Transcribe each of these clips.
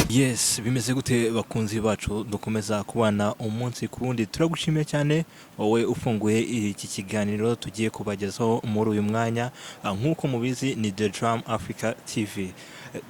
Yes, bimeze gute bakunzi bacu dukomeza kubana umunsi ku wundi. Turagushimiye cyane wowe ufunguye iki kiganiro tugiye kubagezaho muri uyu mwanya. Nk'uko mubizi ni The Drum Africa TV.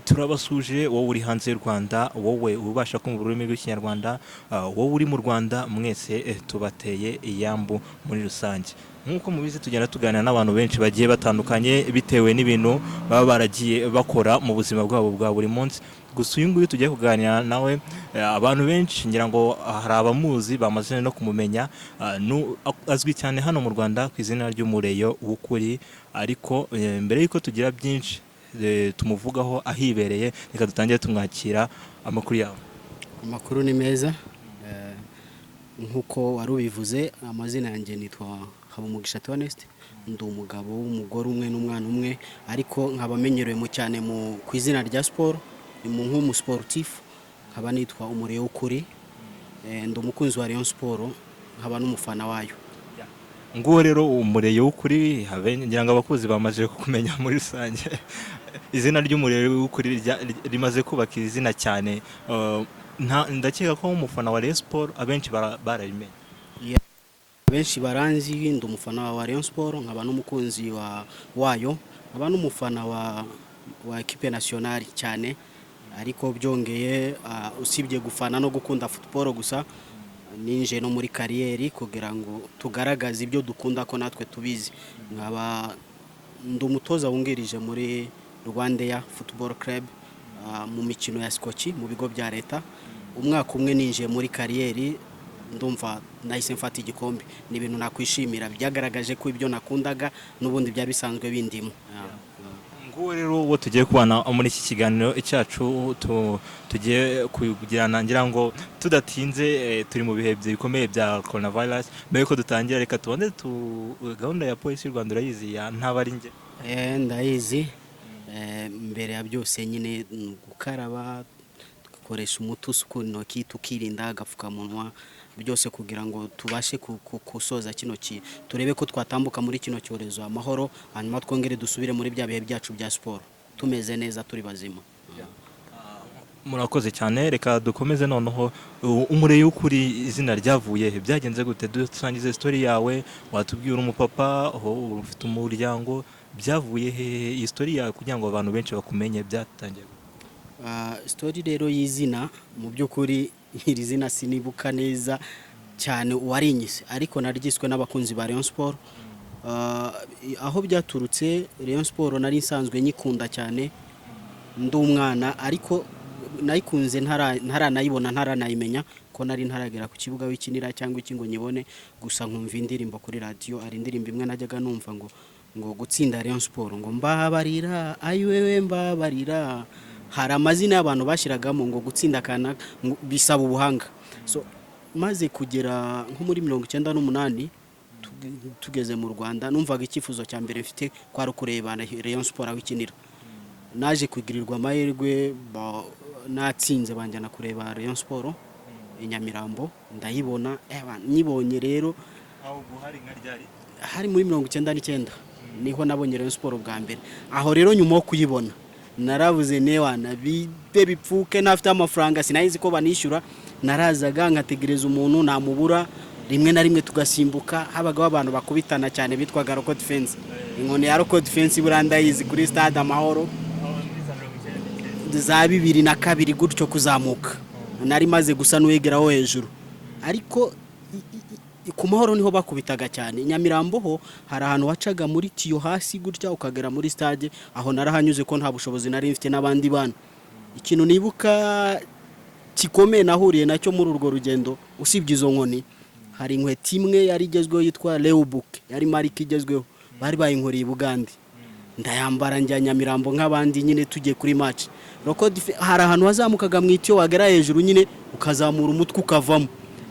Turabasuje wowe uri hanze y'u Rwanda, wowe ubasha kumva ururimi rw'ikinyarwanda, wowe uri mu Rwanda, mwese tubateye iyambu muri rusange. Nk'uko mubizi tugenda tuganira n'abantu benshi bagiye batandukanye bitewe n'ibintu baba baragiye bakora mu buzima bwabo bwa buri munsi. Gusa uyu nguyu tugiye kuganira nawe, abantu benshi ngira ngo hari abamuzi bamaze no kumumenya, azwi cyane hano mu Rwanda ku izina ry'umureyo w'ukuri, ariko mbere y'uko tugira byinshi tumuvugaho ahibereye, reka dutangire tumwakira. Amakuru yawe? Amakuru ni meza, nkuko wari ubivuze. Amazina yanjye nitwa Habumugisha Honest, ndi umugabo w'umugore umwe n'umwana umwe, ariko nkabamenyerewe mu cyane ku izina rya sport, ni nk'umu sportif, nkaba nitwa umureyo w'ukuri, ndi umukunzi wa Rayon Sport, nkaba n'umufana wayo. Nguwo rero umureyo w'ukuri, ngira ngo abakozi bamaze kumenya muri rusange. Izina ry'umureyo w'ukuri rimaze kubaka izina cyane. Ndakeka ko umufana wa Rayon Sport abenshi bararimenye. Benshi baranzi, ndi umufana wa Rayon Sport, nkaba n'umukunzi wayo, nkaba n'umufana wa equipe nationale cyane. Ariko byongeye usibye gufana no gukunda football gusa, ninje no muri kariyeri kugira ngo tugaragaze ibyo dukunda ko natwe tubizi. Nkaba ndi umutoza wungirije muri Rwanda Football Club, mu mikino ya skochi mu bigo bya leta. Umwaka umwe ninje muri kariyeri, ndumva nahise mfata igikombe. Ni ibintu nakwishimira, byagaragaje ko ibyo nakundaga n'ubundi byabisanzwe bindimo. Nguwo rero wo tugiye kubana muri iki kiganiro cyacu, tugiye kugirana, ngira ngo tudatinze, turi mu bihe bikomeye bya coronavirus. Mbere yuko dutangira, reka tubone gahunda ya polisi y'u Rwanda urayizi ya ntabari nge? Ndayizi. Mbere ya byose nyine gukaraba, dukoresha umuti usukura intoki, tukirinda agapfukamunwa, byose kugira ngo tubashe kusoza kino turebe ko twatambuka muri kino cyorezo amahoro, hanyuma twongere dusubire muri bya bihe byacu bya sport tumeze neza, turi bazima. Murakoze cyane, reka dukomeze noneho. Umureyo w'ukuri izina ryavuye he, byagenze gute? Dusangize story yawe, watubwira umupapa, ufite umuryango, byavuye he iyi story yawe kugira ngo abantu benshi bakumenye, byatangiye? Story rero y'izina, mu by'ukuri iri zina sinibuka neza cyane uwarinyise, ariko naryiswe n'abakunzi ba Rayon Sport. Aho byaturutse, Rayon Sport nari nsanzwe nyikunda cyane ndi umwana, ariko nayikunze ntaranayibona, ntaranayimenya ko nari ntaragera ku kibuga wikinira cyangwa iki ngo nyibone. Gusa nkumva indirimbo kuri radio, ari indirimbo imwe najyaga numva ngo gutsinda Rayon Sport, ngo mbabarira ayiwewe mbabarira. Hari amazina y'abantu bashiragamo ngo gutsinda kana bisaba ubuhanga. So maze kugera nko muri 98 tugeze mu Rwanda, numvaga icyifuzo cya mbere mfite kwari kureba Rayon Sport wikinira. Naje kugirirwa amahirwe, natsinze banjyana kureba Rayon Sport Nyamirambo, ndayibona. Nyibonye rero aho buhari nkaryari, hari muri 99 niho nabonye Rayon Sport bwa mbere. Aho rero nyuma yo kuyibona naravuze newana bibe bipfuke, nafite amafaranga sinayizi ko banishyura, narazaga nkategereza umuntu namubura, rimwe na rimwe tugasimbuka. Habaga abantu bakubitana cyane bitwaga Roko Defense, inkoni ya Roko Defense buranda yizi kuri stade Amahoro za 2002 gutyo kuzamuka. Nari maze gusa n'uwegeraho hejuru, ariko ku Mahoro niho bakubitaga cyane. Nyamirambo ho hari ahantu wacaga muri tiyo hasi gutya ukagera muri stade, aho narahanyuze ko nta bushobozi nari mfite n'abandi bana. Ikintu nibuka kikomeye nahuriye nacyo muri urwo rugendo, usibye izo nkoni, hari inkweto imwe yari igezweho yitwa rw'umu, yari marike igezweho, bari bayinkoriye i Bugande. Ndayambara njya Nyamirambo nk'abandi nyine tugiye kuri match. Roko hari ahantu wazamukaga mu itiyo wagera hejuru nyine ukazamura umutwe ukavamo.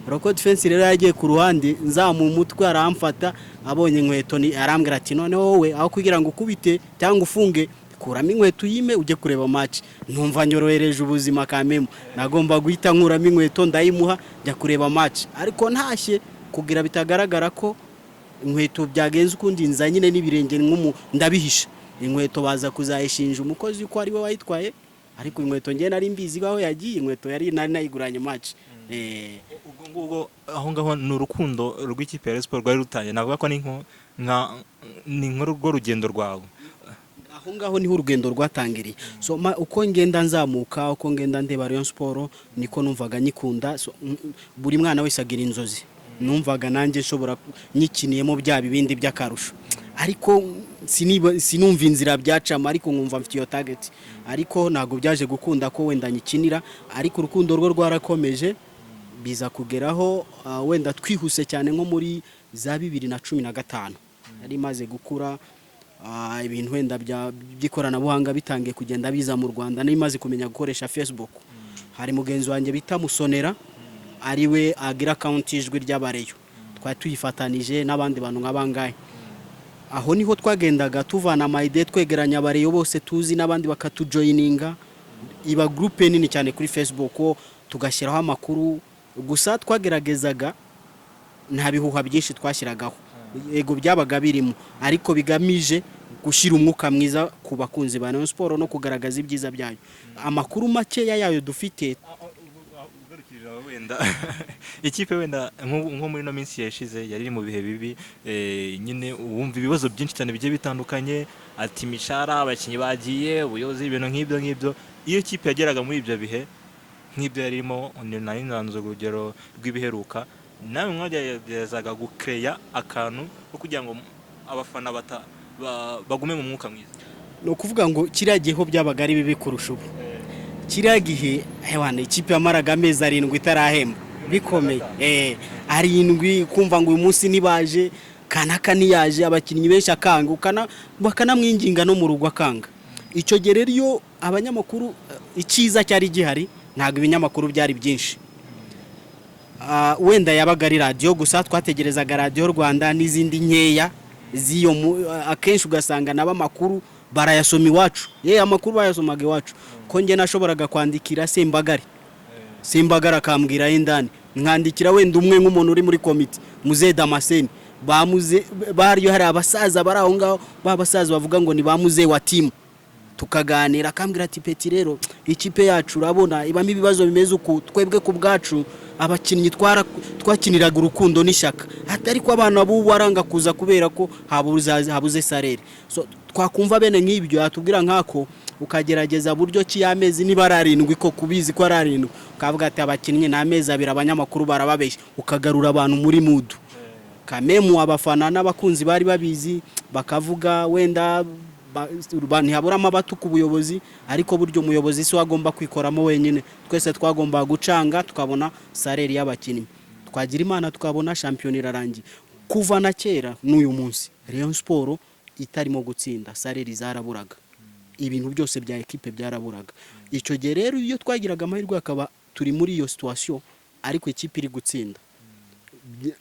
Roko Defense rero yagiye ku ruhande, nzamu umutwe aramfata, abonye inkweto arambwira ati none wowe aho kugira ngo ukubite cyangwa ufunge, kuramo inkweto yime ujye kureba match. Numva nyorohereje ubuzima kamemo, nagomba guhita nkuramo inkweto ndayimuha njya kureba match, ariko ntashye kugira bitagaragara ko inkweto byagenze ukundi nza nyine n'ibirenge ndabihisha. Inkweto baza kuzayishinja umukozi uko ari we wayitwaye, ariko inkweto ngiye nari mbizi aho yagiye, inkweto yari nayiguranye match. Ubwo aho ngaho ni urukundo rw'ikipe ya Sport rwari rutangiye, navuga ko ni rwo rugendo rwawe. Aho ngaho niho urugendo rwatangiriye. So uko ngenda nzamuka, uko ngenda ndeba Rayon Sport, niko numvaga nyikunda. So buri mwana wese agira inzozi, numvaga nanjye nshobora nyikiniyemo bya bibindi by'akarusho, ariko sinumva inzira byacama, ariko nkumva mfite iyo target, ariko ntago byaje gukunda ko wenda nyikinira. Ariko urukundo rwo rwarakomeje biza kugeraho wenda twihuse cyane nko muri za 2015 yari maze gukura. Ibintu wenda by'ikoranabuhanga bitangiye kugenda biza mu Rwanda, nari maze kumenya gukoresha Facebook. Hari mugenzi wanjye bita Musonera, ariwe agira account y'ijwi ry'abareyo, twari tuyifatanije n'abandi bantu nk'abangahe. Aho niho twagendaga tuvana ama idea twegeranya abareyo bose tuzi, n'abandi bakatujoininga, iba group nini cyane kuri Facebook, tugashyiraho amakuru. Gusa twageragezaga nta bihuha byinshi twashyiragaho, ego byabaga birimo, ariko bigamije gushyira umwuka mwiza ku bakunzi ba Rayon Sport no kugaragaza ibyiza byayo. Amakuru make yayo dufite wenda ikipe wenda nko muri no minsi yashize yari mu bihe bibi, nyine wumva ibibazo byinshi cyane bigiye bitandukanye, ati mishara abakinyi bagiye, ubuyobozi, ibintu nk'ibyo. Iyo kipe yageraga muri ibyo bihe nk'ibyo yarimo, nari nanze urugero rw'ibiheruka, nawe mwageragezaga gucreya akantu ko kugira ngo abafana bagume mu mwuka mwiza. No kuvuga ngo kiriya gihe ho byabaga ari bibi kurusha ubu. Kiriya gihe hewana ikipe yamaraga amezi 7 itarahemba bikomeye, 7 kumva ngo uyu munsi nibaje kanaka niyaje, abakinnyi benshi akanga, bakanamwinginga no mu rugo akanga. Icyo gihe rero iyo abanyamakuru ikiza cyari gihari, ntago ibinyamakuru byari byinshi. Wenda yabaga ari radio gusa, twategerezaga Radio Rwanda n'izindi nkeya ziyo, akenshi ugasanga n'abamakuru barayasoma iwacu. Amakuru bayasomaga iwacu, ko nge nashoboraga kwandikira Sembagara akambwira indani, nkandikira wenda umwe nk'umuntu uri muri komite Muze Damascene, bariyo hari abasaza baraho ngaho, babasaza bavuga ngo ni bamuze wa team, tukaganira akambwira ati peti rero ikipe yacu urabona ibamo ibibazo bimeze uku, twebwe ku bwacu abakinnyi twakiniraga urukundo n'ishyaka, atari ko abantu abo waranga kuza kubera ko habuze salary. So twakumva bene nk'ibyo atubwira nkako, ukagerageza buryo ki yamezi niba ari 7 ko kubizi ko ari 7, ukavuga ati abakinnyi n'amezi 2 abanyamakuru barababeshya, ukagarura abantu muri mudu. Kamemu abafana n'abakunzi bari babizi, bakavuga wenda ntihaburamo abatuka ubuyobozi, ariko buryo umuyobozi si wagomba kwikoramo wenyine, twese twagomba gucanga tukabona salary y'abakinnyi, twagira Imana tukabona champion irarangiye. Kuva na kera n'uyu munsi Rayon Sport itarimo gutsinda, salary zaraburaga, ibintu byose bya equipe byaraburaga. Icyo gihe rero iyo twagiraga amahirwe akaba turi muri iyo situation, ariko equipe iri gutsinda,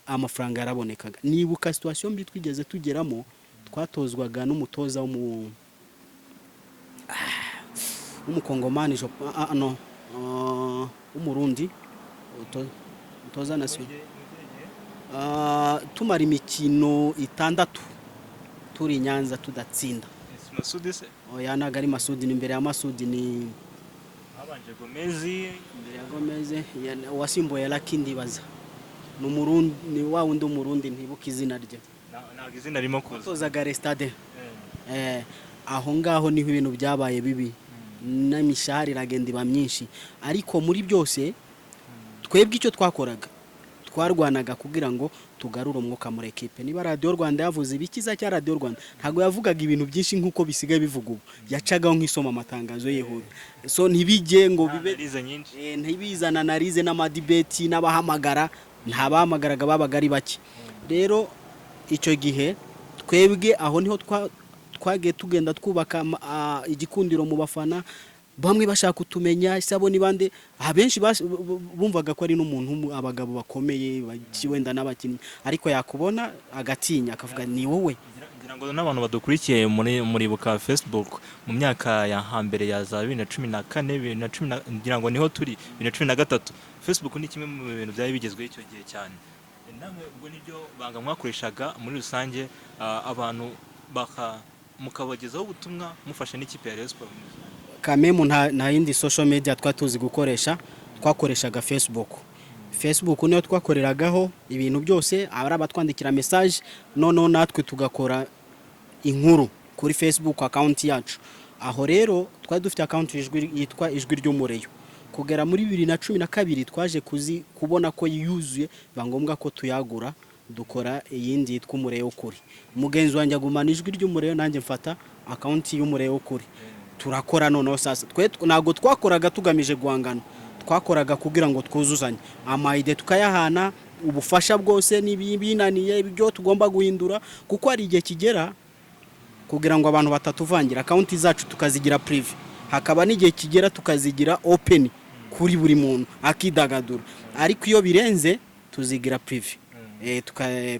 amafaranga yarabonekaga. Nibuka situation mbi twigeze tugeramo, twatozwaga n'umutoza w'umukongomani w'umurundi, utoza nasiyo. Tumara imikino 6 turi Nyanza tudatsinda. Masudi se? Oya ntago ari Masudi, ni mbere ya Masudi, ni abanje Gomezi, mbere ya Gomezi wasimboye Lakindi baza. N'umurundi, ni wa wundi umurundi ntibuka izina rye. Ntago izina rimo kuza. Toza Gare Stade. Aho ngaho niho ibintu byabaye bibi, n'imishahara iragenda iba myinshi, ariko muri byose twebwe icyo twakoraga twarwanaga kugira ngo tugarure umwuka muri equipe. Niba Radio Rwanda yavuze ibikiza cya Radio Rwanda, ntago yavugaga ibintu byinshi nkuko bisigaye bivuga ubu, yacagaho nk'isoma amatangazo yehuye. So ntibije ngo bibe ntibizana analize n'amadebate n'abahamagara, ntabahamagaraga babaga ari bake. Rero icyo gihe twebwe aho niho twagiye tugenda twubaka igikundiro mu bafana, bamwe bashaka kutumenya isabo ni bande, abenshi bumvaga ko ari n'umuntu abagabo bakomeye wenda n'abakinnyi, ariko yakubona agatinya akavuga ni wowe. ngira ngo n'abantu badukurikiye muri buka Facebook mu myaka ya hambere ya za 2014 ngira ngo niho turi 2013 Facebook ni kimwe mu bintu byari bigezweho icyo gihe cyane. Namwe ubwo nibyo banga mwakoreshaga muri rusange abantu mukabagezaho ubutumwa mufasha n'ikipe ya Rayon Sport. Kamemu nta yindi social media twatuzi gukoresha, twakoreshaga Facebook niyo twakoreragaho ibintu byose, abari abatwandikira message none natwe tugakora inkuru kuri Facebook account yacu. Aho rero twari dufite account yitwa ijwi ry'umureyo. Kugera muri 2012 twaje kubona ko yuzuye bangombwa ko tuyagura dukora iyindi yitwa umureyo Ukuri. Mugenzi wanjye agumana ijwi ry'umureyo nanjye mfata account y'umureyo Ukuri. Turakora noneho sasa ntago twakoraga tugamije guhangana, twakoraga kugira ngo twuzuzanye amayide tukayahana, ubufasha bwose n'ibinaniye ibyo tugomba guhindura, kuko ari igihe kigera kugira ngo abantu batatuvangira account zacu tukazigira prive, hakaba n'igihe kigera tukazigira open kuri buri muntu akidagadura, ariko iyo birenze tuzigira prive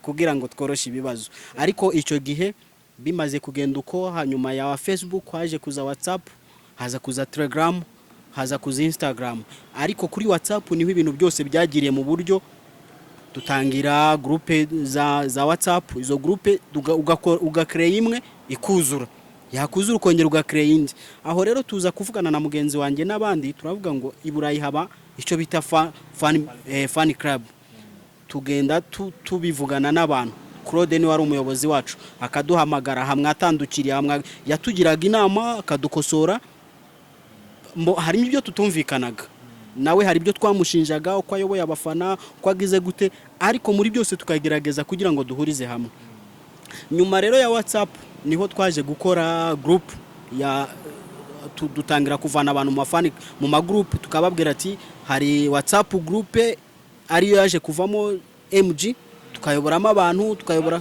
kugira ngo tworoshe ibibazo. Ariko icyo gihe bimaze kugenda uko, hanyuma ya Facebook haje kuza WhatsApp, haza kuza Telegram, haza kuza Instagram, ariko kuri WhatsApp niho ibintu byose byagiriye mu buryo tutangira groupe za WhatsApp. Izo groupe ugacreate imwe ikuzura, yakuzura ukongera ugacreate indi. Aho rero tuza kuvugana na mugenzi wanjye n'abandi, turavuga ngo iburayi haba icyo bita fan club. Tugenda tubivugana n'abantu. Claude ni wari umuyobozi wacu, akaduhamagara hamwatandukiriye, yatugiraga inama akadukosora. Hari ibyo tutumvikanaga nawe, hari ibyo twamushinjaga uko ayoboye abafana, uko agize gute, ariko muri byose tukagerageza kugira ngo duhurize hamwe. Nyuma rero ya WhatsApp niho twaje gukora group dutangira kuvana abantu mu magroup, tukababwira ati hari WhatsApp group ariyo yaje kuvamo MG, tukayoboramo abantu, tukayobora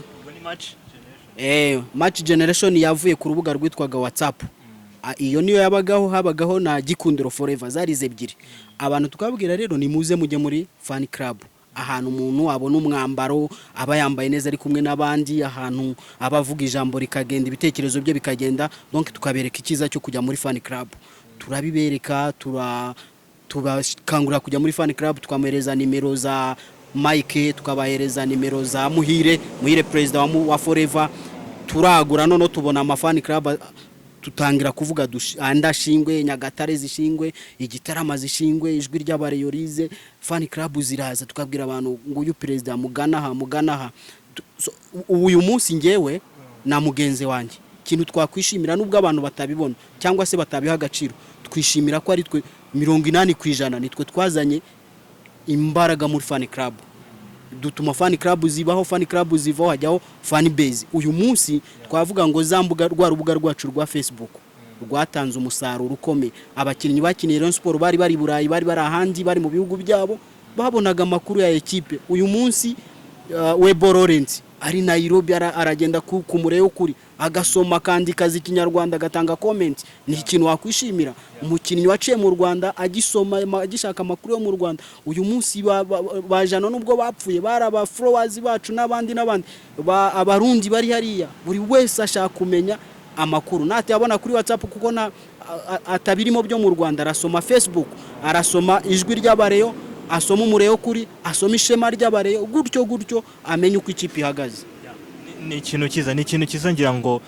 match generation yavuye ku rubuga rwitwaga WhatsApp. Iyo niyo habagaho na Gikundiro Forever, zarize ebyiri. Abantu tukababwira rero ni muze mujye muri fan club, ahantu umuntu abona umwambaro aba yambaye neza ari kumwe n'abandi, ahantu abavuga ijambo rikagenda, ibitekerezo bye bikagenda. Donc tukabereka ikiza cyo kujya muri fan club, turabibereka, tubakangurira kujya muri fan club, tukamereza nimero za Mike, tukabahereza nimero za Muhire president wa Forever. Turagura none tubona ama fan club, tutangira kuvuga andashingwe, Nyagatare zishingwe, Igitarama zishingwe, ijwi ry'abareyorize, fan club ziraza, tukabwira abantu ngo uyu president muganaha. Uyu munsi ngewe na mugenzi wanjye kintu twakwishimira, nubwo abantu batabibona cyangwa se batabiha agaciro, twishimira ko ari twe 80% nitwe twazanye imbaraga muri fan club. Dutuma fan club zibaho, fan club zivaho hajyaho fan base. Uyu munsi twavuga ngo zambuga rubuga rwacu rwa Facebook rwatanze umusaruro ukomeye. Abakinnyi bakiniye Rayon Sport bari burayi, bari ahandi, bari mu bihugu byabo, babonaga amakuru ya ekipe. Uyu munsi Webo Lawrence ari Nairobi aragenda ku mureyo Ukuri, agasoma kandi kazi kinyarwanda, gatanga comment. Ni ikintu wakwishimira, umukinnyi waciye mu Rwanda agisoma agishaka amakuru yo mu Rwanda. Uyu munsi bajana nubwo bapfuye, baraba followers bacu n'abandi abarundi bari hariya, buri wese ashaka kumenya amakuru. Nati yabona kuri WhatsApp kuko atabirimo byo mu Rwanda, arasoma Facebook, arasoma ijwi ry'abareyo, asoma umureyo Ukuri, asoma ishema ry'abareyo, gutyo amenye uko ikipe ihagaze. Ni ikintu cyiza ngira ngo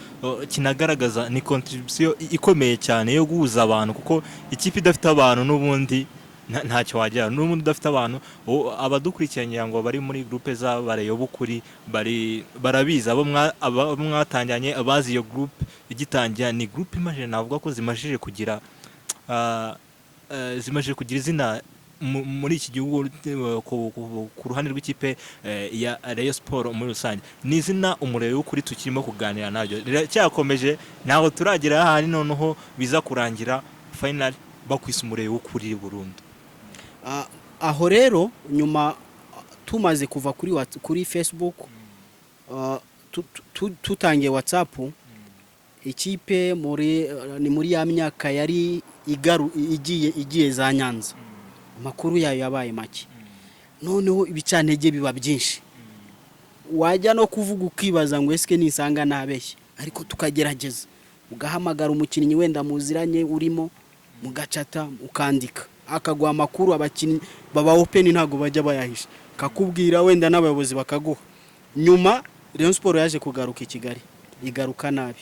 kinagaragaza ni contribution ikomeye cyane yo guhuza abantu, kuko ikipe idafite abantu n'ubundi ntacyo wajya. N'ubundi udafite abantu, abadukurikiranye ngo bari muri groupe z'abareyo b'Ukuri barabizi, abo mwatanganye abazi iyo groupe igitangira. Ni groupe imagine navuga ko zimajije kugira izina muri iki gihugu ku ruhande rw'ikipe ya Rayon Sport muri rusange. Ni izina umureyo Ukuri tukirimo kuganira nabyo cyakomeje, ntaho turagira ahari noneho biza kurangira final bakwisa umureyo Ukuri burundu. Aho rero nyuma tumaze kuva kuri Facebook, tutangiye WhatsApp, ikipe muri ya myaka yari igiye za Nyanza, amakuru yayo yabaye make. Noneho ibicantege biba byinshi, wajya no kuvuga ukibaza ngo eske nisanga nabeshye, ariko tukagerageza ugahamagara umukinnyi wenda muziranye urimo mugacata ukandika akaguha amakuru. Abakinnyi baba open ntago bajya bayahisha, kakubwira wenda n'abayobozi bakaguha. Nyuma Rayon Sport yaje kugaruka i Kigali, igaruka nabi.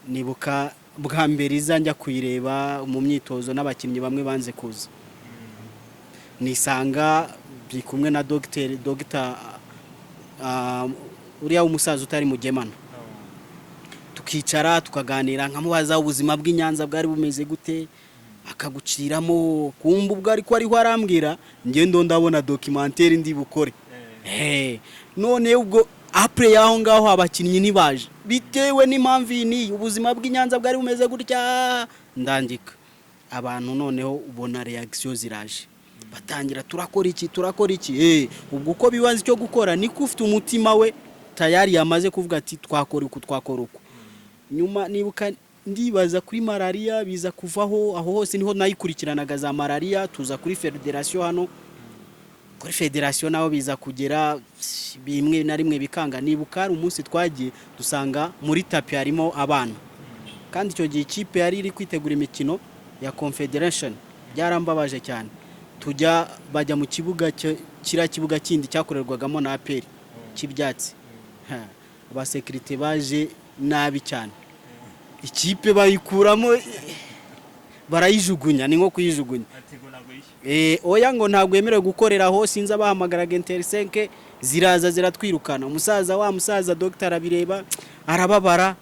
Nibuka bwa mbere izanja kuyireba mu myitozo n'abakinnyi bamwe banze kuza, nisanga biri kumwe na dogiteri uriya umusaza utari mugemana, tukicara tukaganira nkamubaza ubuzima bw'Inyanza bwari bumeze gute, akaguciramo kumva ubwo ariko ariho arambwira ngendo ndabona documentaire ndi bukore. None ubwo après yaho ngaho abakinnyi nibaje bitewe n'impamvu ni ubuzima bw'Inyanza bwari bumeze gutya, ndandika abantu noneho ubona reaction ziraje, batangira turakora iki. Ubwo uko bibanze cyo gukora niko ufite umutima we tayari yamaze kuvuga ati twakora uko. Nyuma nibuka ndibaza kuri malaria biza kuvaho, aho hose niho nayikurikiranaga za malaria, tuza kuri federation hano, kuri federation naho biza kugera bimwe na rimwe bikanga. Nibuka ari umunsi twagiye dusanga muri tapi harimo abana, kandi icyo gihe ikipe yari iri kwitegura imikino ya confederation. Byarambabaje cyane, tujya bajya mu kibuga kibuga kindi cyakorerwagamo na APR cy'ibyatsi, abasekirite baje nabi cyane, ikipe bayikuramo barayijugunya, ni nko kuyijugunya. Oya ngo ntabwo yemerewe gukorera aho, sinza bahamagaraga intersenke ziraza ziratwirukana. Umusaza Dr abireba arababara.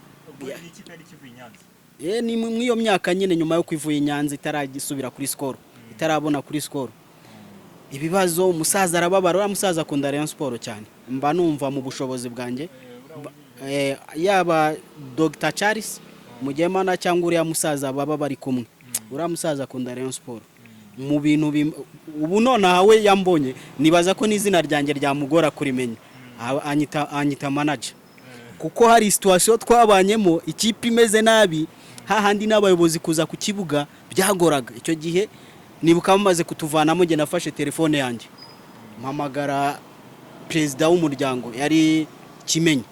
Ni mu iyo myaka nyine nyuma yo kwivuye Nyanza itaragisubira kuri score, itarabona kuri score. Ibibazo umusaza arababara, uriya musaza akunda Rayon Sport cyane, mba numva mu bushobozi bwanjye yaba Dr Charles Mugemana cyangwa uriya musaza baba bari kumwe, uriya musaza akunda Rayon Sport mu bintu ubu none hawe yambonye nibaza ko n'izina ryanjye ryamugora kurimenya, anyita manager, kuko hari situation twabanyemo ikipe imeze nabi, hahandi n'abayobozi kuza ku kibuga byagoraga. Icyo gihe nibuka bamaze kutuvanamo, nge nafashe telefone yanjye mpamagara president w'umuryango yari Kimenyi,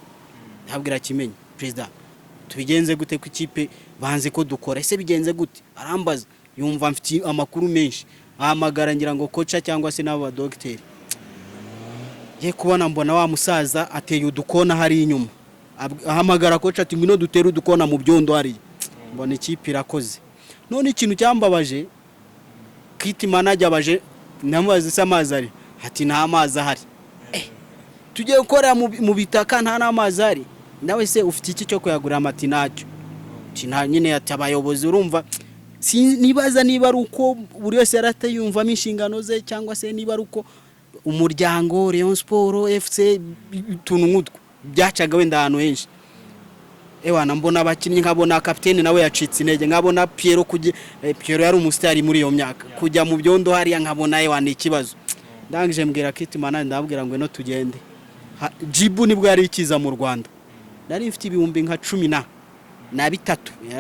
ntabwira Kimenyi, president tubigenze gute ku ikipe banze ko dukora, ese bigenze gute? Arambaza, yumva mfite amakuru menshi, ahamagara ngira ngo kocha cyangwa se n'aba docteur. Ye kubona mbona wa musaza ateye udukona hari inyuma, ahamagara kocha ati ngino dutera udukona mu byondo hari, mbona ikipe irakoze. None ikintu cyambabaje, kiti manager baje namubaza se amazi ari, ati nta amazi ahari. Tujye gukora mu bitaka nta n'amazi ari, nawe se ufite iki cyo kuyagura? Amati nacyo kina nyine yatabayobozi. Urumva nibaza niba ari uko buri wese yaratayumvamo inshingano ze, cyangwa se niba ari uko umuryango Rayon Sport FC tuntu nk'utwo byacaga wenda ahantu henshi. Ewana mbona abakinnyi, nkabona kapiteni nawe yacitse intege, nkabona Piero yari umusitari muri iyo myaka, kujya mu byondo hariya nkabona ewana ikibazo. Ndangije mbwira kiti mana, ndabwira ngo no tugende. Jibu nibwo yari ikiza mu Rwanda, nari mfite ibihumbi nka 13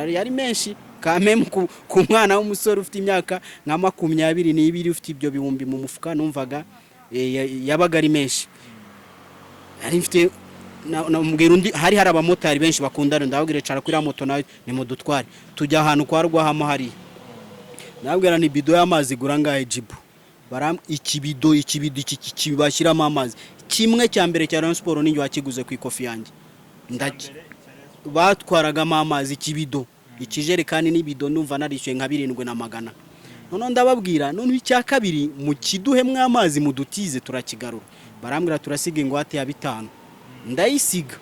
yari menshi kameme ku mwana w'umusore ufite imyaka nka 22 ufite ibyo bihumbi mu mufuka, numvaga yabaga ari menshi. Nari mfite namubwira undi, hari abamotari benshi bakundana, ndabwira cara kuri moto nayo ni modutware tujya ahantu kwa rw'umu hari, ndabwira ni bido y'amazi gura ngahe Jibu, baram ikibido kibashyiramo amazi kimwe cya mbere cya Rayon Sport ninjye wakiguze ku ikofi yanjye, batwaragamo amazi ikibido, ikijerekani n'ibido numva narishyuye nka 700. None ndababwira none icya kabiri mu kiduhemwe amazi mudutize turakigarura, barambwira turasiga ingwate ya 5, ndayisiga.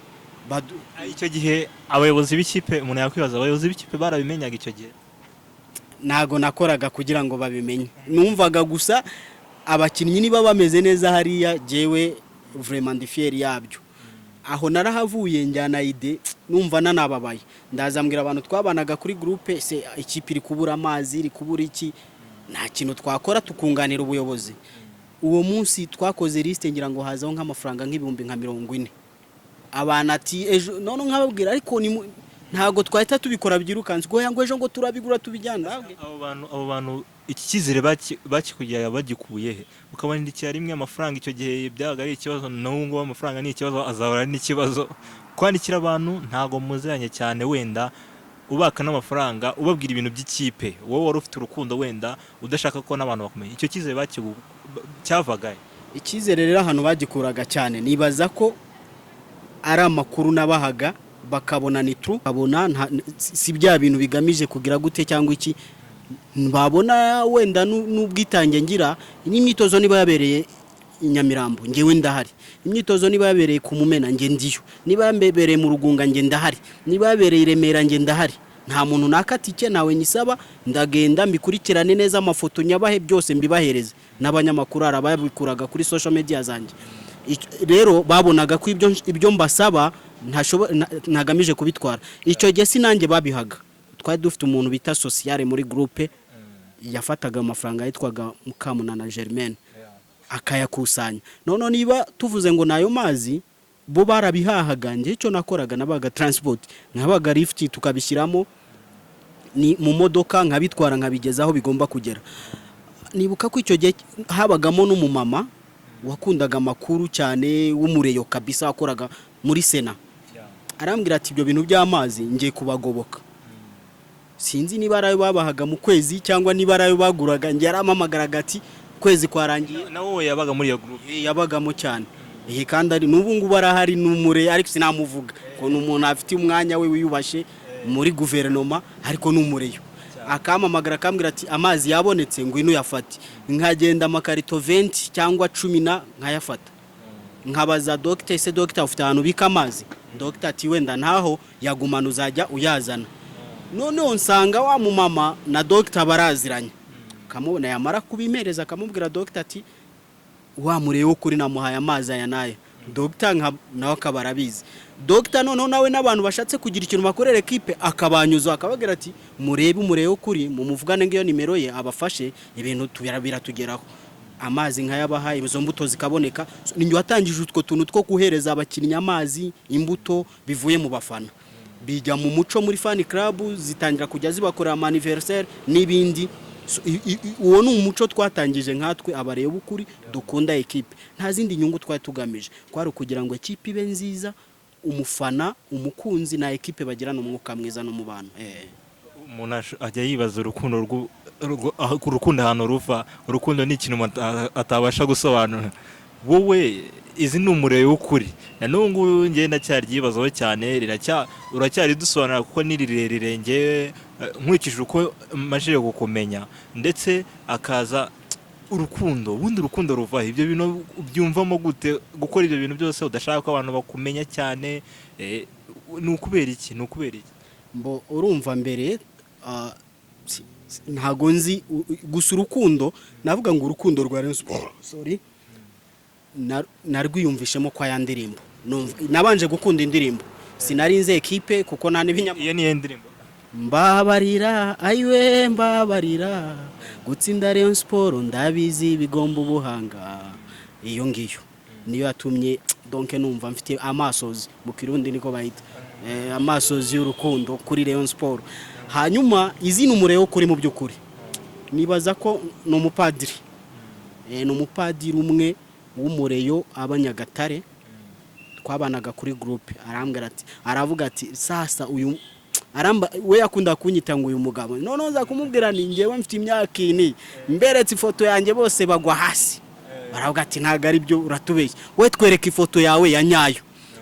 Icyo gihe abayobozi b'ikipe, umuntu yakwibaza abayobozi b'ikipe barabimenyaga icyo gihe? Nago nakoraga kugira ngo babimenye, numvaga gusa abakinnyi niba bameze neza hariya, jewe vraiment ndifier yabyo. Aho narahavuye njyana ide, numva nanababaye, ndazambwira abantu twabanaga kuri groupe, se ikipe iri kubura amazi, iri kubura iki, nta kintu twakora tukunganira ubuyobozi. Uwo munsi twakoze liste ngira ngo hazaho nk'amafaranga nk'ibihumbi nka 40. Abana ati ejo none nkababwira, ariko ntago twahita tubikora byirukanze ngo yango ejo ngo turabigura tubijyana. abo bantu iki cyizere bakikugira bagikuye he ukabona ndikira rimwe amafaranga icyo gihe byaga ari ikibazo n'ubu ngo amafaranga ni ikibazo azahora n'ikibazo kwandikira abantu ntago muziranye cyane wenda ubaka n'amafaranga ubabwira ibintu by'ikipe wowe wari ufite urukundo wenda udashaka ko n'abantu bakumenya icyo cyizere cyavaga icyizere rero ahantu bagikuraga cyane nibaza ko ari amakuru nabahaga bakabona ni true babona si bya bintu bigamije kugira gute cyangwa iki babona wenda n'ubwitange ngira n'imyitozo niba yabereye Nyamirambo ngewe ndahari imyitozo niba yabereye ku Mumena nge ndiyo niba yabereye mu Rugunga nge ndahari niba yabereye Remera nge ndahari nta muntu nakatike nawe nyisaba ndagenda mbikurikirane neza amafoto nyabahe byose mbibahereze n'abanyamakuru arababikuraga kuri social media zanjye rero babonaga ko ibyo mbasaba ntagamije kubitwara icyo gihe sinange babihaga twari dufite umuntu bita sociale muri groupe yafataga amafaranga yitwaga Mukamunana Germaine akayakusanya none niba tuvuze ngo nayo mazi bo barabihahaga nje cyo nakoraga nabaga transport nabaga lift tukabishyiramo ni mu modoka nkabitwara nkabigezaho bigomba kugera nibuka ko icyo gihe habagamo n'umumama wakundaga makuru cyane w'umureyo kabisa akoraga muri Sena arambwira ati ibyo bintu by'amazi ngiye kubagoboka sinzi niba arayo babahaga mu kwezi cyangwa niba arayo baguraga ngiye aramamagaraga ati kwezi kwarangiye nawe yabaga muri iyo group yabagamo cyane kandi ari n'ubu ngubu arahari n'umure ariko sinamuvuga ko n'umuntu afite umwanya we wiyubashe muri guverinoma ariko n'umureyo akamamagara akambwira ati amazi yabonetse ngo ino yafate nkagenda amakarito 20 cyangwa 10 nkayafata nkabaza doctor ese doctor ufite ahantu bika amazi doctor ati wenda ntaho yagumana uzajya uyazana none nsanga wa mu mama na doctor baraziranye kamubona yamara kubimereza akamubwira doctor ati wa mureye Ukuri namuhaye amazi aya naye doctor nawe akabarabizi doctor none nawe n'abantu bashatse kugira ikintu bakorera equipe akabanyuza akabagira ati umureye Ukuri mu muvugane ngiyo nimero ye abafashe ibintu biratugeraho amazi nkayabahaye izo mbuto zikaboneka ninjye watangije utwo tuntu two kuhereza abakinnyi amazi imbuto bivuye mu bafana bijya mu muco muri fan club zitangira kujya zibakorera anniversaire n'ibindi uwo ni umuco twatangije nkatwe abarebe Ukuri dukunda equipe nta zindi nyungu twari tugamije kwari kugira ngo equipe ibe nziza umufana umukunzi na equipe bagirana umwuka mwiza no mu bantu umuntu ajya yibaza urukundo ahantu ruva urukundo ni ikintu atabasha gusobanura wowe izi ni umureye Ukuri na n'ubu ngenda cyari yibazaho cyane uracyari dusobanura kuko ni rirerire ngewe nkurikije uko majije gukomenya ndetse akaza urukundo bundi urukundo ruva ibyo bintu byumvamo gute gukora ibyo bintu byose udashaka ko abantu bakumenya cyane ni ukubera iki mbo urumva mbere ntago nzi gusa urukundo navuga ngo urukundo rwa Rayon Sport narwiyumvishemo kwa ya ndirimbo nabanje gukunda indirimbo sinarinze equipe kuko nta n'ibinyamwuga iyo ni ndirimbo mbabarira ayiwe mbabarira gutsinda Rayon Sport ndabizi bigomba ubuhanga iyo ngiyo niyo yatumye donc numva mfite amasozi mu Kirundi niko bayita amasozi y'urukundo kuri Rayon Sport hanyuma izina umureye Ukuri mu by'ukuri nibaza ko no mupadiri n'umupadiri umwe w'umureyo abanyagatare twabanaga kuri groupe arambwira ati aravuga ati sasa uyu aramba we yakunda kunyita ngo uyu mugabo none nza kumubwira ni ngewe mfite imyaka ini mberetse ifoto yanjye bose bagwa hasi baravuga ati ntago ari byo uratubeshya we twereka ifoto yawe ya nyayo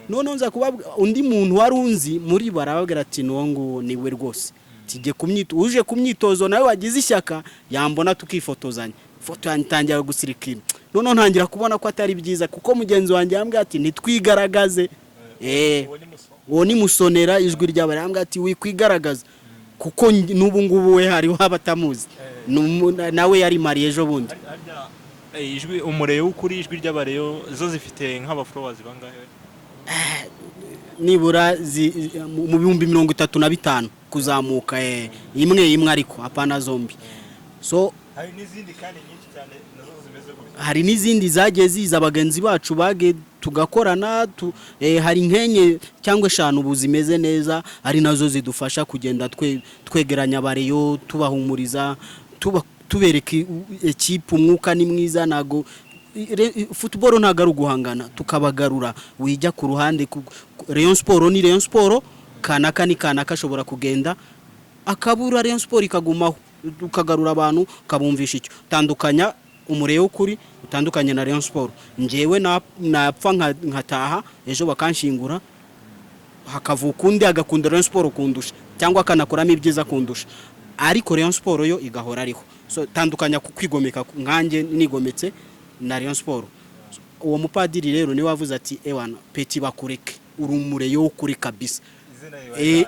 none nza kubabwira undi muntu wari unzi muri barababwira ati ngo niwe rwose tije uje kumyitozo nawe wagize ishyaka yambona tukifotozanya foto yantangira gusirikira none ntangira kubona ko atari byiza kuko mugenzi wanjye yambwiye ati nitwigaragaze uwo ni musonera ijwi ry'abarambwa ati wikwigaragaza kuko n'ubu ngubu we hariho abatamuzi nawe yari mariye ejo bundi ijwi umureye Ukuri ijwi ry'abareyo zo zifite nk'abafollowers bangahe nibura mu 35 kuzamuka imwe ariko apana zombi so hari n'izindi kandi nyinshi cyane nazo zimeze gutya. hari n'izindi zagiye ziza abagenzi bacu bage tugakorana hari nkenye cyangwa eshanu ubu zimeze neza, ari nazo zidufasha kugenda twegeranya abareyo, tubahumuriza, tubereka ikipe umwuka ni mwiza. Nago football ntago ari uguhangana, tukabagarura wijya ku ruhande. Rayon Sport ni Rayon Sport, kanaka ni kanaka ashobora kugenda akabura, Rayon Sport ikagumaho, tukagarura abantu kabumvisha icyo tandukanya umureyo Ukuri utandukanye na Rayon Sport. Njewe napfa nkataha ejo bakanshingura, hakavuka undi agakunda Rayon Sport kundusha cyangwa akanakoramo ibyiza kundusha, ariko Rayon Sport yo igahora ariho. So tandukanya kwigomeka nkanjye nigometse na Rayon Sport. Uwo mupadiri rero ni wavuze ati ewana peti bakureke uri umureyo Ukuri kabisa.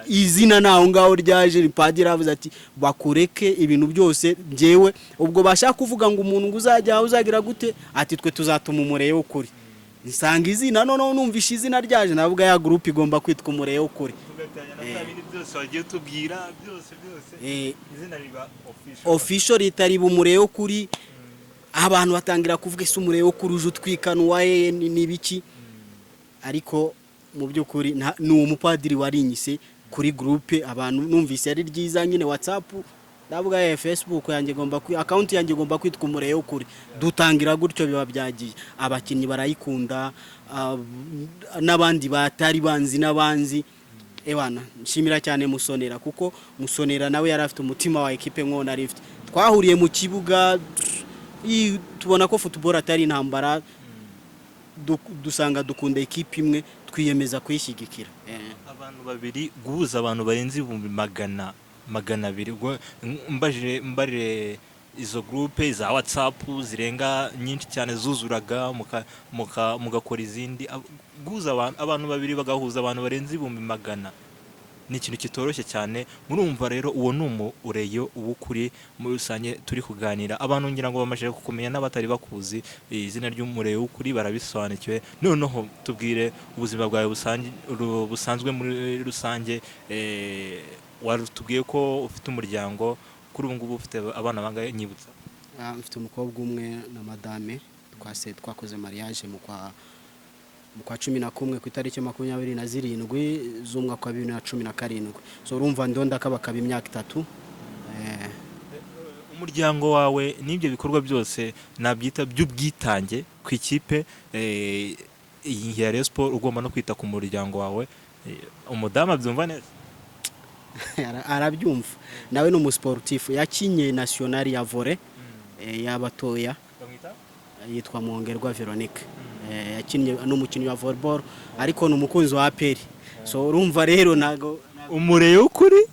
Izina naho ngaho ryaje padiri avuze ati bakureke ibintu byose. Njewe ubwo bashaka kuvuga ngo umuntu uzajya uzagira gute, ati twe tuzatuma umureyo Ukuri. Nsanga izina none numvisha izina ryaje, navuga ya group igomba kwitwa umureyo Ukuri. byose wagiye tubwira byose izina riba official ritari umureyo Ukuri. Abantu batangira kuvuga ese umureyo Ukuri uje utwikanuwa n'ibiki, ariko mu by'ukuri ni umupadiri warinyise kuri groupe. Abantu numvise ari ryiza nyine WhatsApp ndavuga Facebook yanjye gomba account yanjye gomba kwitwa umureyo Ukuri. Dutangira gutyo biba byagiye, abakinnyi barayikunda, n'abandi batari banzi n'abanzi. Ewana nshimira cyane Musonera, kuko Musonera nawe yari afite umutima wa equipe nk'ona ari afite. Twahuriye mu kibuga tubona ko football atari intambara, dusanga dukunda equipe imwe, twiyemeza kuyishyigikira. Abantu babiri guhuza abantu barenze 200 mbarire izo groupe za WhatsApp zirenga nyinshi cyane zuzuraga mugakora izindi. Guhuza abantu babiri bagahuza abantu barenze 100 ni ikintu kitoroshye cyane. Murumva rero uwo ni umureyo Ukuri muri rusange turi kuganira. Abantu ngira ngo bamaje kukumenya n'abatari bakuzi izina ry'umureyo Ukuri barabisobanukiwe. Noneho tubwire ubuzima bwawe busanzwe muri rusange. Warutubwiye ko ufite umuryango, kuri ubu ngubu ufite abana bangahe nyibutsa? Mfite umukobwa umwe na madame, twakoze mariage mu kwa 11 ku itariki 27 z'umwaka wa 2017. So urumva ndonda kabakaba imyaka 3. Umuryango wawe n'ibyo bikorwa byose nabyita by'ubwitange ku ikipe ya Rayon Sport, ugomba no kwita ku muryango wawe. Umudama byumva neza? Arabyumva, nawe ni umusportif, yakinye national ya volley y'abatoya, yitwa Mwongerwa Veronique. Yakinye n'umukinnyi wa volleyball, ariko ni umukunzi wa APR. So urumva rero nago umureyo Ukuri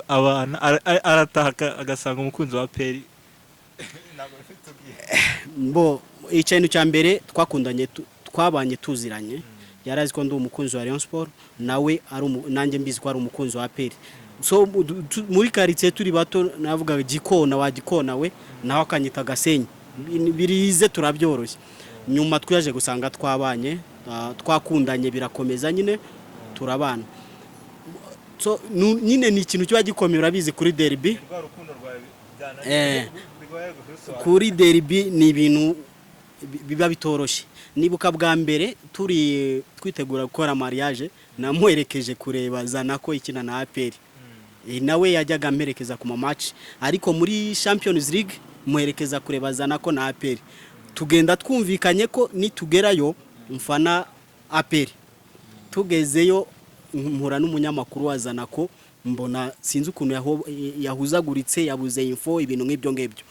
abana arataka agasanga umukunzi wa APR. Mbo ikintu cya mbere twakundanye, twabanye tuziranye, yarazi ko ndi umukunzi wa Rayon Sport, nawe ari nanjye mbizi ko ari umukunzi wa APR. So muri quartier turi bato navuga gikona wa gikona we naho akanyita Gasenyi, birize turabyoroshye. Nyuma twaje gusanga twabanye, twakundanye birakomeza nyine turabana. So nyine ni ikintu kiba gikomeye, urabizi kuri derby. Kuri derby ni ibintu biba bitoroshye. Nibuka bwa mbere turi twitegura gukora mariage, namuherekeje kureba Zanako ikina na APR. Nawe yajyaga amperekeza ku match, ariko muri Champions League muherekeza kureba Zanako na APR. Tugenda twumvikanye ko nitugerayo mfana APR. Tugezeyo mpura n'umunyamakuru wa Zanako, mbona sinzi ukuntu yahuzaguritse, yabuze info, ibintu nk'ibyo ngebyo.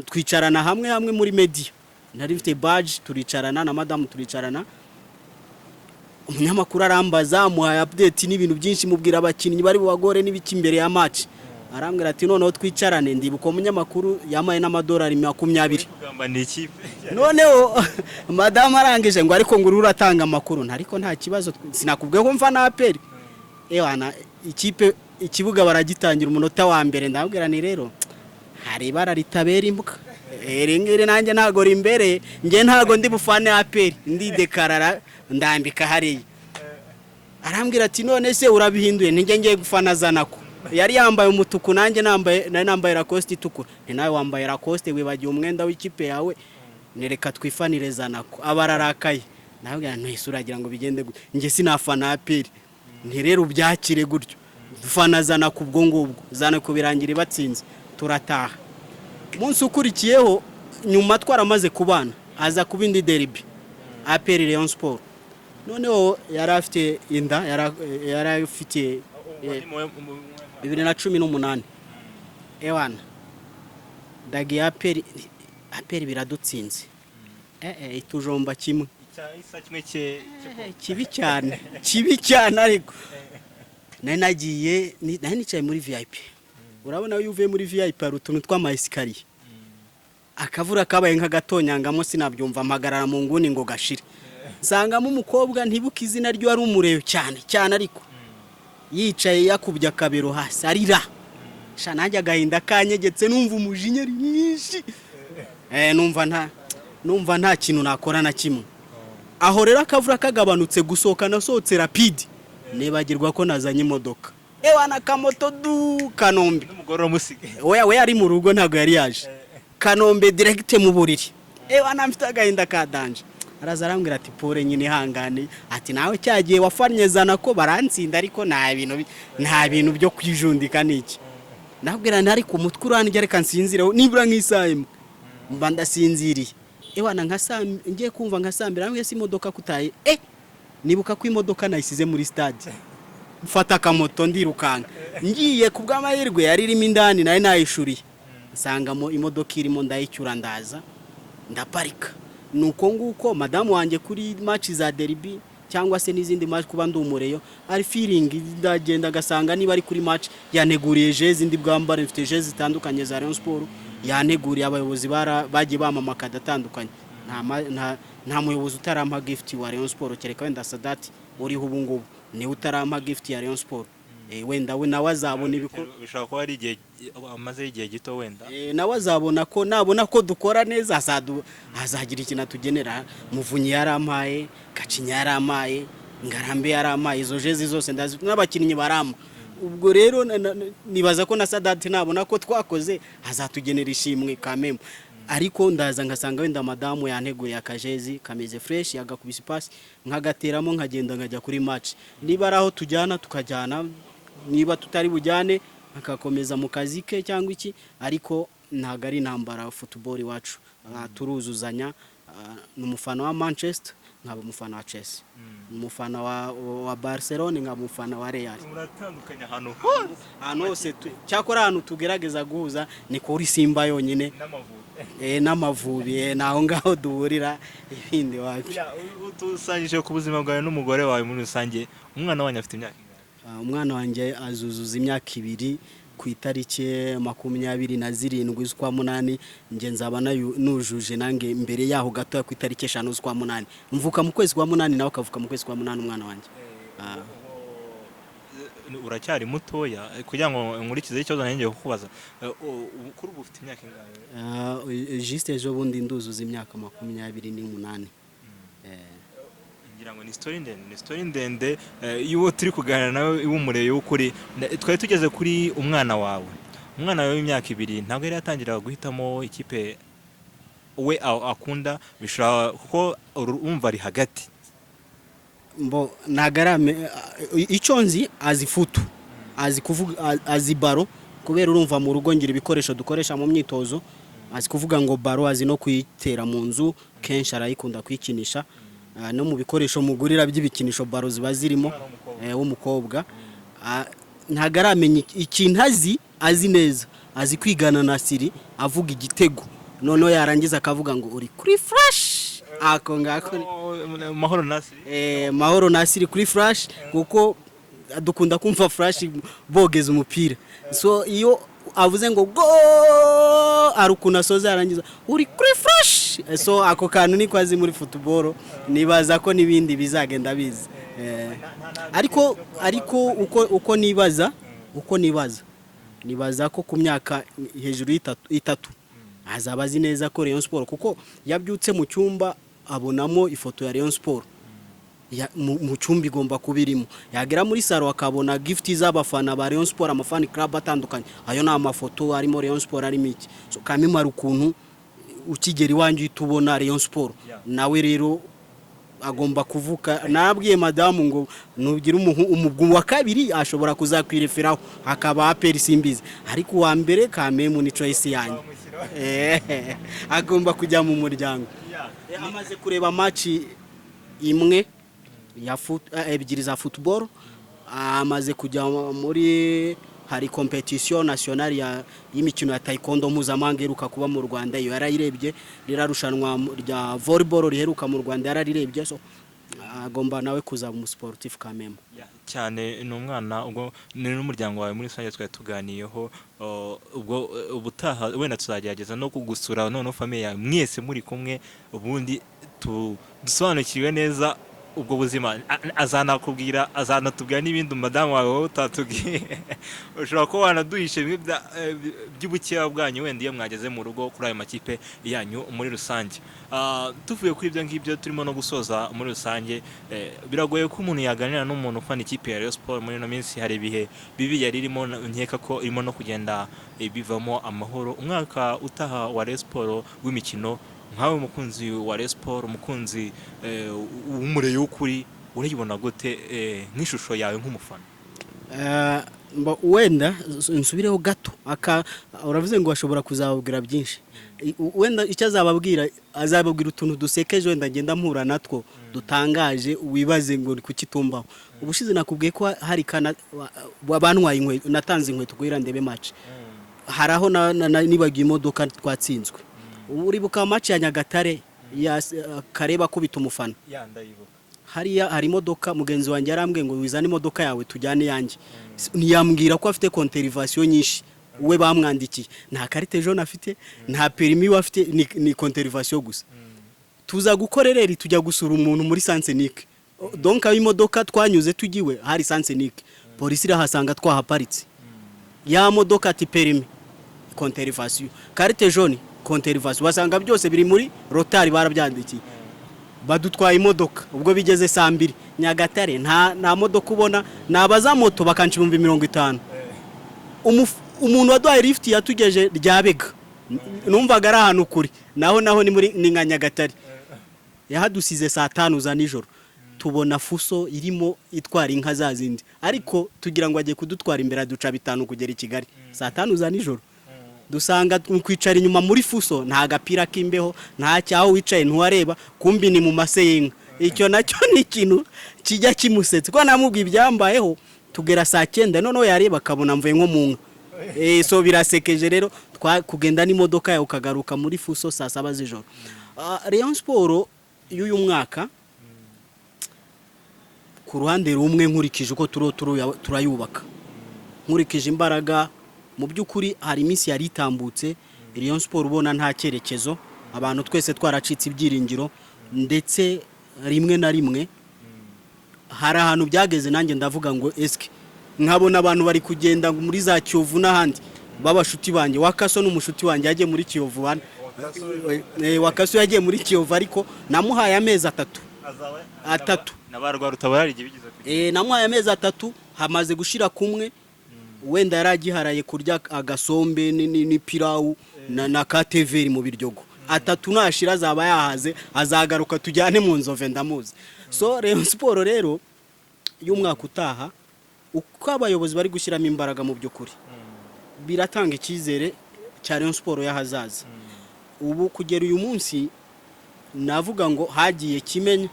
Twicarana hamwe muri media. Nari mfite badge, turicarana na madame turicarana. Umunyamakuru arambaza, muhaye update n'ibintu byinshi, mubwira abakinnyi bari bubagore n'ibiki imbere ya match. Arambwira ati noneho twicarane, ndibuka umunyamakuru yamaye n'amadolari 20. Kugamba ni ikipe. Noneho madame arangije ngo ariko nguru uratanga amakuru, ariko nta kibazo, sinakubwiye ko mfa na APR. Ewana ikipe ikibuga baragitangira umunota wa mbere, ndabwira ni rero hari ibara ritabera imbuka. Ngire nanjye ntago rimbere, nge ntago ndi bufane APR, ndi dekarara ndambika hariya. Arambwira ati none se urabihinduye, ntige ngiye gufana Zanako. yari yambaye umutuku nanjye nambaye Lacoste itukura nawe wambaye Lacoste wibagiye umwenda w'ikipe yawe nereka twifanire zanako abararakaye nawe ntihise uragira ngo bigende nge sinafana APR ntirero byakire gutyo dufana zanako ubwo ngubwo zanako birangira batsinze turataha umunsi ukurikiyeho nyuma twaramaze kubana aza kuba indi derby APR Rayon Sport noneho yari afite inda yari afite 2018 ewana dagi APR biradutsinze itujomba kimwe kibi cyane ariko nagiye nicaye muri VIP urabona iyo uvuye muri VIP ari utuntu tw'amayisikariye akavura kabaye nk'agatonyangamo sinabyumva amagarara mu nguni ngo gashire nsangamo umukobwa ntibuka izina ryo ari umureyo cyane ariko yicaye yakubye akabero hasi arira sha nanjye agahinda kanyegetse numva umujinya ari mwinshi numva nta kintu nakora na kimwe aho rero akavura kagabanutse gusohoka nasohotse rapide nebagirwa ko nazanye imodoka ewana kamoto du Kanombe n'umugore musige we ari mu rugo ntago yari yaje Kanombe direct mu buriri ewana mfite agahinda ka danje araza arambwira ati pore nyine hangane ati nawe cyagiye wafanye zanako barantsinda ariko nta bintu byo kwijundika niki nabwira ntari ku mutwe uranjye reka nsinzire nibura nk'isaha mba ndasinziriye ewana ngiye kumva nkasambira namwe si imodoka kutaye nibuka ko imodoka nayisize muri stade mfata akamoto ndirukanga ngiye kubw'amahirwe yari irimo indani nayo nayishuriye nsangamo imodoka irimo ndayicyura ndaza ndaparika nuko nguko madamu wanjye kuri match za derby cyangwa se n'izindi match kuba ndumureyo ari feeling ndagenda gasanga niba ari kuri match yaneguriye jezi ndi bwambare mfite jezi zitandukanye za Rayon Sport yaneguriye abayobozi bagiye bamama kadatandukanye nta muyobozi utarampa gift wa Rayon Sport kereka wenda Sadati uriho ubu ngubu ni utarampa gift ya Rayon Sport wenda we nawe azabona bishaka ko ari igihe amaze igihe gito wenda nawe azabona ko nabona ko dukora neza azagira ikintu tugenera muvunyi yarampaye gacinya yarampaye ngarambe yarampaye izo jezi zose ndazi n'abakinnyi barama ubwo rero nibaza ko na Sadati nabona ko twakoze azatugenera ishimwe kameme ariko ndaza ngasanga wenda madamu yanteguye akajezi kameze fresh yagakubise pass nkagateramo nkagenda nkajya kuri match niba araho tujyana tukajyana niba tutari bujyane akakomeza mu kazi ke cyangwa iki ariko ntago ari intambara football iwacu turuzuzanya n'umufana wa Manchester nkaba umufana wa Chelsea umufana wa Barcelona nkaba umufana wa Real muratandukanya hano hose cyakora hano tugerageza guhuza ni kuri Simba yonyine n'amavubi naho ngaho duhurira ibindi wapi utusangije ku buzima bwawe n'umugore wawe muri rusange umwana wanyu afite imyaka umwana wanjye azuzuza imyaka 2 ku itariki 27 z'ukwa munani nge nzaba nujuje nange mbere yaho gato ku itariki 5 z'ukwa munani mvuka mu kwezi kwa munani nawe kavuka mu kwezi kwa munani umwana wanjye uracyari mutoya kugira ngo nkurikize icyo zanjye kukubaza kuri ubu ufite imyaka ingahe juste ejo bundi nduzuza imyaka 28 ngira ngo ni story ndende y'uwo turi kuganira nawe w'umureyo w'ukuri twari tugeze kuri umwana wawe w'imyaka 2 ntabwo yari yatangira guhitamo ikipe we akunda bishobora kuko urumva ari hagati mbo nagarame icyo nzi azifutu azi kuvuga azi baro kubera urumva mu rugo ngira ibikoresho dukoresha mu myitozo azi kuvuga ngo baro azi no kuyitera mu nzu Kenshi arayikunda kwikinisha no mu bikoresho mugurira by'ibikinisho baro ziba zirimo w'umukobwa ntagaramenye ikintu azi neza azi kwigana na Siri avuga igitego none yarangiza akavuga ngo uri kuri flash ako ngako mahoro nasiri kuri flash kuko dukunda kumva flash bogeza umupira so iyo avuze ngo go arukuna soza yarangiza uri kuri flash so ako kantu niko azi muri football nibaza ko nibindi bizagenda biza ariko uko nibaza ko ku myaka hejuru y'itatu azaba azi neza ko Rayon Sport kuko yabyutse mu cyumba abonamo ifoto ya Rayon Sport mu cyumba igomba kubirimo, yagera muri saro akabona gift z'abafana ba Rayon Sport, amafani club atandukanye, ayo ni amafoto arimo Rayon Sport arimo iki. So kamimara ukuntu ukigera iwanjye tubona Rayon Sport, nawe rero agomba kuvuka. Nabwiye madamu ngo nugira umugwi wa kabiri ashobora kuzakwireferaho akaba APR simbizi, ariko wa mbere kamemu ni choice yanyu. Agomba kujya mu muryango. Amaze kureba match imwe ya ebyiri za football, amaze kujya muri hari competition nationale y'imikino ya taekwondo mpuzamahanga iheruka kuba mu Rwanda, iyo yarayirebye. Rirarushanwa rya volleyball riheruka mu Rwanda yararirebye. So agomba nawe kuza mu sportif kameme cyane. Ni umwana ubwo ni n'umuryango wawe muri rusange twari tuganiyeho. Ubwo ubutaha wenda tuzagerageza no kugusura none famille yawe mwese muri kumwe, ubundi dusobanukirwe neza ubwo buzima. Azanatubwira n'ibindi madamu wawe wowe utatubwiye. Ushobora kuba wanaduhishe bimwe by'ubukeya bwanyu wenda iyo mwageze mu rugo kuri ayo makipe yanyu muri rusange. Tuvuye kuri ibyo ngibyo turimo no gusoza muri rusange, biragoye ko umuntu yaganira n'umuntu ufana ikipe ya Rayon Sport muri no minsi. Hari ibihe bibi yari irimo, nkeka ko irimo no kugenda bivamo amahoro. Umwaka utaha wa Rayon Sport w'imikino, nkawe umukunzi wa Rayon Sport, umukunzi w'umure y'ukuri, urayibona gute nk'ishusho yawe nk'umufana? Wenda nsubireho gato, uravuze ngo ashobora kuzababwira byinshi. Wenda icyo azababwira utuntu dusekeje wenda ngenda mpura natwo dutangaje, wibaze ngo kuki tumbaho. Ubushize nakubwiye ko hari kana abantu inkweto, natanze inkweto kugira ndebe match. Haraho nibagiye imodoka twatsinzwe. Uribuka match ya Nyagatare ya Kareba ko bitumufana? Hari imodoka mugenzi wanjye yarambwiye ngo wizane imodoka yawe tujyane yanjye. Niyambwira ko afite contervation nyinshi, we bamwandikiye nta carte jaune afite, nta permis afite, ni contervation gusa. Tuza gukorerera tujya gusura umuntu muri Sansenique. Donc aho imodoka twanyuze tugiwe hari Sansenique, polisi irahasanga twahaparitse. Ya modoka ati permis contervation, carte jaune contervation, basanga byose biri muri rotari barabyandikiye. Badutwaye imodoka ubwo bigeze saa 2 Nyagatare, nta modoka ubona, nabaza moto bakanca 50. Umuntu waduhaye lift yatugeje ryabega, numvaga ari ahantu kuri, naho ni muri nka Nyagatare. Yahadusize saa 5 za nijoro, tubona fuso irimo itwara inka zazindi, ariko tugira ngo agiye kudutwara imbere duca 5 kugera i Kigali saa 5 za nijoro. Dusanga kwicara inyuma muri fuso, nta gapira k'imbeho, nta cyaho wicaye ntuwareba, kumbi ni mu mase y'inka. Icyo nacyo ni ikintu kijya kimusetse, ko namubwiye ibyambayeho. Tugera saa 9 noneho yareba akabona mvuye nko mu nka. So birasekeje rero, kugenda n'imodoka yawe ukagaruka muri fuso saa 7 z'ijoro. Rayon Sport y'uyu mwaka ku ruhande rumwe nkurikije uko turayubaka, nkurikije imbaraga. Mu by'ukuri hari iminsi yari itambutse Rayon Sport ubona nta cyerekezo, abantu twese twaracitse ibyiringiro, ndetse rimwe na rimwe hari ahantu byageze nanjye ndavuga ngo eske nkabona abantu bari kugenda muri za Kiyovu n'ahandi babashuti banjye. Wakaso n'umushuti wanjye yagiye muri Kiyovu, Wakaso yagiye muri Kiyovu, ariko namuhaye amezi 3 nabarwa rutabara igibigize namuhaye amezi 3, hamaze gushira kumwe. Wenda yaragiharaye kurya agasombe ni pirawu na kateveri mu biryogo. 3 nashira zaba yahaze, azagaruka tujyane mu nzove ndamuzi. So Rayon Sport rero y'umwaka utaha, uko abayobozi bari gushyiramo imbaraga mu by'ukuri, biratanga icyizere cya Rayon Sport y'ahazaza. Ubu kugera uyu munsi navuga ngo hagiye Kimenyi,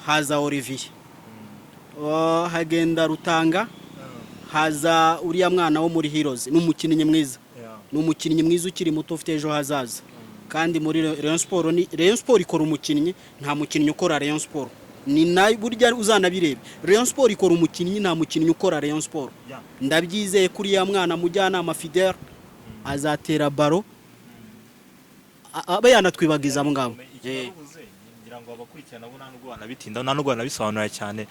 haza Olivier, hagenda Rutanga, haza uriya mwana wo muri Heroes, n'umukinnyi mwiza. N'umukinnyi mwiza ukiri muto ufite ejo hazaza. Kandi muri Rayon Sport ikora umukinnyi, nta mukinnyi ukora Rayon Sport. Ni nayo burya uzanabirebe, Rayon Sport ikora umukinnyi, nta mukinnyi ukora Rayon Sport. Ndabyizeye kuri ya mwana mujyanama Fidel azatera baro, aba yanatwibagiza mugabo. ngira ngo abakurikirana bo ntabwo banabitinda ntabwo banabisobanura cyane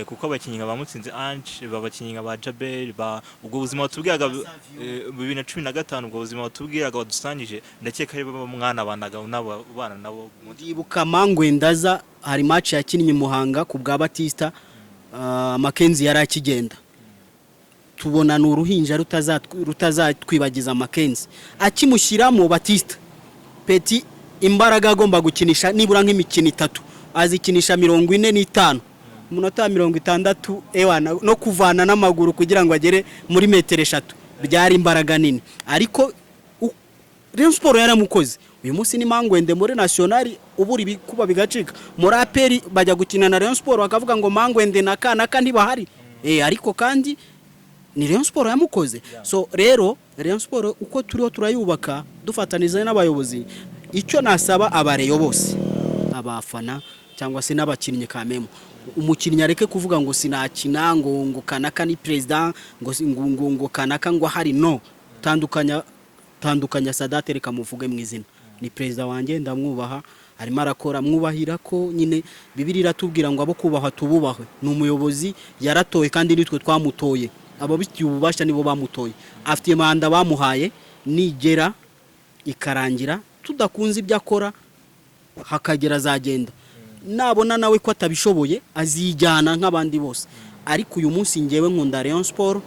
kuko abakinnyi bamutsinze Ange babakinnyi ba Jabel ubwo buzima batubwiraga 2015 ubwo buzima batubwiraga badusangije ndakeka ari baba mwana banaga n'abana nabo ndibuka Mangwendaza hari match yakinnye Muhanga ku bwa Batista Makenzi yari akigenda tubona n'uruhinja rutazatwibagiza Makenzi akimushyiramo Batista Petit imbaraga agomba gukinisha nibura nk'imikino 3 azikinisha 45 umunota 60 ewana no kuvana n'amaguru kugira ngo agere muri metero 3 byari imbaraga nini ariko Rayon Sport yaramukoze uyu munsi ni Mangwende muri national uburi bikuba bigacika muri APR bajya gukina na Rayon Sport bakavuga ngo Mangwende naka ntibahari ariko kandi ni Rayon Sport yamukoze so rero Rayon Sport uko turiho turayubaka dufataniza n'abayobozi icyo nasaba abareyo bose abafana cyangwa se n'abakinnyi kamemo umukinnyi areke kuvuga ngo sinakina ngo kanaka ni president ngo kanaka ngo hari no tandukanya Sadate reka muvuge mu izina ni president wanjye ndamwubaha arimo arakora mwubahira ko nyine Bibiliya iratubwira ngo abo kubahwa tububahwe ni umuyobozi yaratoye kandi nitwe twamutoye abo bitiye ububasha nibo bamutoye afite manda bamuhaye nigera ikarangira tudakunze ibyo akora hakagera azagenda nabona nawe ko atabishoboye azijyana nk'abandi bose ariko uyu munsi ngewe nkunda Rayon Sport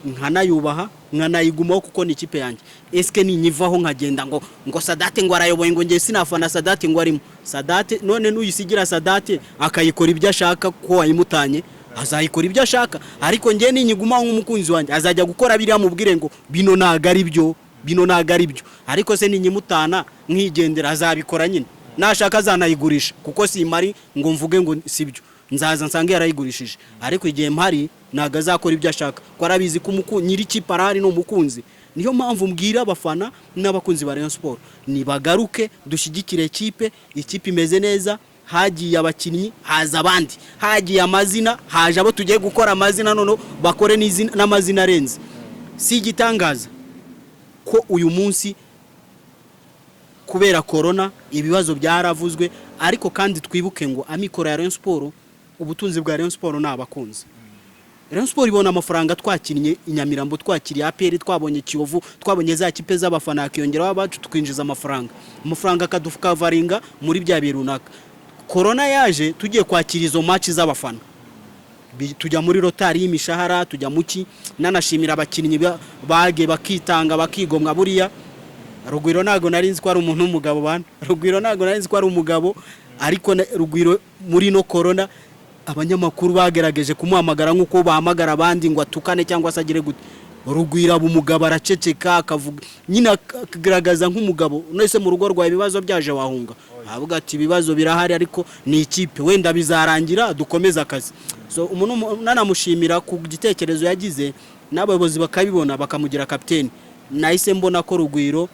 nkanayubaha nkanayigumaho kuko ni ikipe yanjye eske ninyivaho nkagenda ngo Sadate ngo arayoboye ngo ngiye sinafana Sadate ngo arimo Sadate none n'uyisigira Sadate akayikora ibyo ashaka ko wayimutanye azayikora ibyo ashaka ariko ngiye ninyigumaho nk'umukunzi wanjye azajya gukora biriya mubwire ngo bino nagari byo ariko se ninyimutana nkigendera azabikora nyine nashaka azanayigurisha kuko simari ngo mvuge ngo sibyo nzaza nsange yarayigurishije ariko igihe mpari naga azakora ibyo ashaka ko arabizi ko nyiri kiparari no mukunzi niyo mpamvu mbwira abafana n'abakunzi ba Rayon Sport nibagaruke dushyigikire ikipe imeze neza hagiye abakinnyi haza abandi hagiye amazina haje abo tugiye gukora amazina none bakore n'amazina arenze si igitangaza ko uyu munsi kubera corona ibibazo byaravuzwe ariko kandi twibuke ngo amikoro ya Rayon Sport ubutunzi bwa Rayon Sport nabakunze Rayon Sport ibona amafaranga twakinnye inyamirambo twakiriye APR twabonye Kiyovu twabonye za kipe z'abafana akiyongeraho abacu twinjiza amafaranga kadufukavaringa muri bya birunaka corona yaje tugiye kwakira izo match z'abafana tujya muri rotari y'imishahara tujya muki nanashimira abakinnyi bage bakitanga bakigomwa buriya Rugwiro nago narinzi ko ari umuntu w'umugabo bana Rugwiro nago narinzi ko ari umugabo ariko Rugwiro muri no corona abanyamakuru bagerageje kumuhamagara nkuko bahamagara abandi ngo atukane cyangwa se agire gute Rugwiro abumugabo araceceka akavuga nyina akagaragaza nk'umugabo nese mu rugo rwa ibibazo byaje wahunga avuga ati ibibazo birahari ariko ni ikipe wenda bizarangira dukomeza akazi so umuntu nanamushimira ku gitekerezo yagize n'abayobozi bakabibona bakamugira kapiteni nahise mbona ko Rugwiro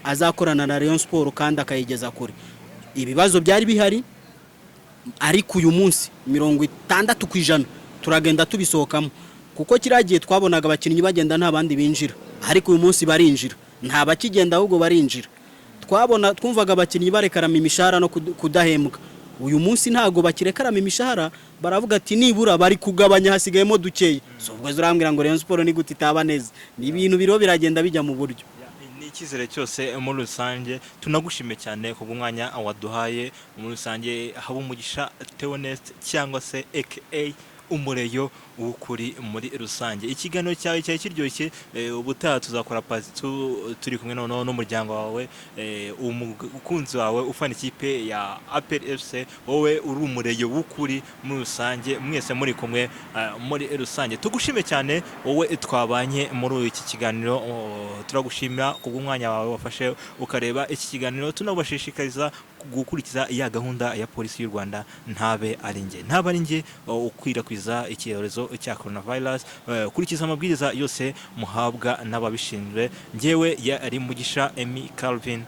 azakorana na Rayon Sport kandi akayigeza kure ibibazo byari bihari ariko uyu munsi 60% turagenda tubisohokamo kuko kiragiye twabonaga abakinnyi bagenda nta bandi binjira ariko uyu munsi barinjira nta bakigenda ahubwo barinjira twumvaga abakinnyi barekarama imishahara no kudahembwa uyu munsi ntago bakirekarama imishahara baravuga ati nibura bari kugabanya hasigayemo dukeye so ubwo zurambwira ngo Rayon Sport ni gute itaba neza ni ibintu biro biragenda bijya mu buryo ikizere cyose muri rusange tunagushime cyane ku bw'umwanya waduhaye muri rusange haba umugisha Theonest cyangwa se aka umureyo ukuri muri rusange ikiganiro cyawe cyari kiryoshye ubutaha tuzakora pazi turi kumwe n'umuryango wawe umukunzi wawe ufana ikipe ya APR FC wowe uri umureyo w'ukuri muri rusange mwese muri kumwe muri rusange tugushime cyane wowe twabanye muri iki kiganiro turagushimira kubw'umwanya wawe wafashe ukareba iki kiganiro tunabashishikariza gukurikiza ya gahunda ya polisi y'u Rwanda ntabe ari nge ukwirakwiza icyorezo cya coronavirus kurikiza amabwiriza yose muhabwa n'ababishinzwe ngewe yari mugisha Emi Calvin